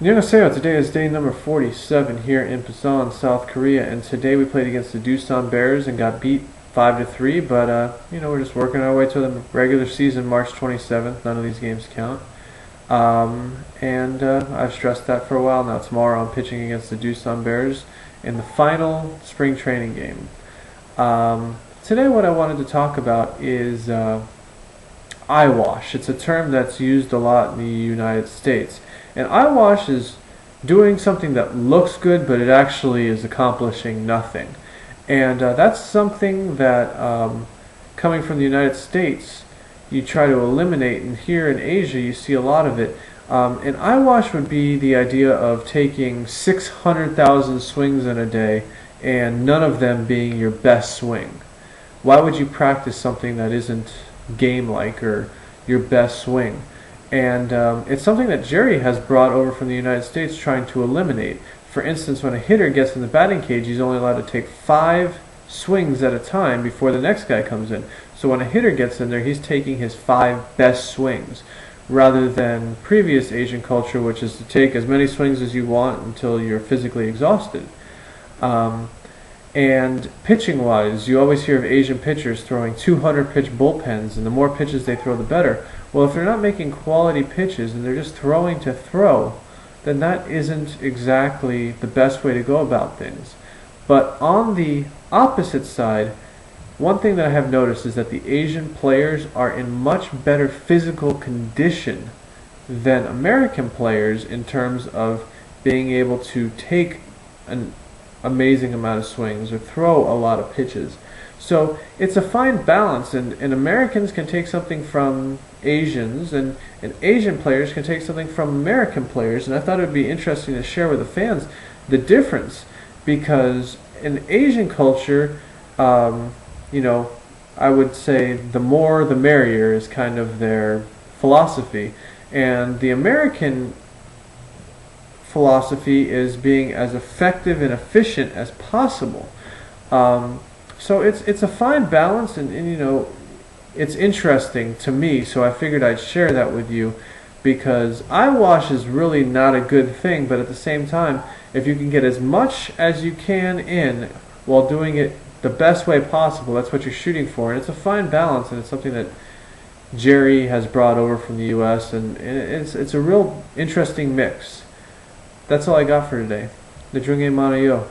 안녕하세요. Today is day number 47 here in Busan, South Korea, and today we played against the Doosan Bears and got beat 5-3. But we're just working our way to the regular season, March 27th. None of these games count, and I've stressed that for a while now. Tomorrow I'm pitching against the Doosan Bears in the final spring training game. Today, what I wanted to talk about is eyewash. It's a term that's used a lot in the United States. And eyewash is doing something that looks good, but it actually is accomplishing nothing. And that's something that, coming from the United States, you try to eliminate. And here in Asia, you see a lot of it. And eyewash would be the idea of taking 600,000 swings in a day and none of them being your best swing. Why would you practice something that isn't game-like or your best swing? And it's something that Jerry has brought over from the United States, trying to eliminate. For instance, when a hitter gets in the batting cage, he's only allowed to take 5 swings at a time before the next guy comes in. So when a hitter gets in there, he's taking his 5 best swings, rather than previous Asian culture, which is to take as many swings as you want until you're physically exhausted. And pitching-wise, you always hear of Asian pitchers throwing 200-pitch bullpens, and the more pitches they throw, the better. Well, if they're not making quality pitches and they're just throwing to throw, then that isn't exactly the best way to go about things. But on the opposite side, one thing that I have noticed is that the Asian players are in much better physical condition than American players in terms of being able to take an amazing amount of swings or throw a lot of pitches. So it's a fine balance, and Americans can take something from Asians, and Asian players can take something from American players. And I thought it would be interesting to share with the fans the difference, because in Asian culture, I would say the more the merrier is kind of their philosophy, and the American philosophy is being as effective and efficient as possible. So it's a fine balance, and it's interesting to me, so I figured I'd share that with you, because eyewash is really not a good thing, but at the same time, if you can get as much as you can in while doing it the best way possible, that's what you're shooting for. And it's a fine balance, and it's something that Jerry has brought over from the US, and it's a real interesting mix. That's all I got for today. 나중에 만나요.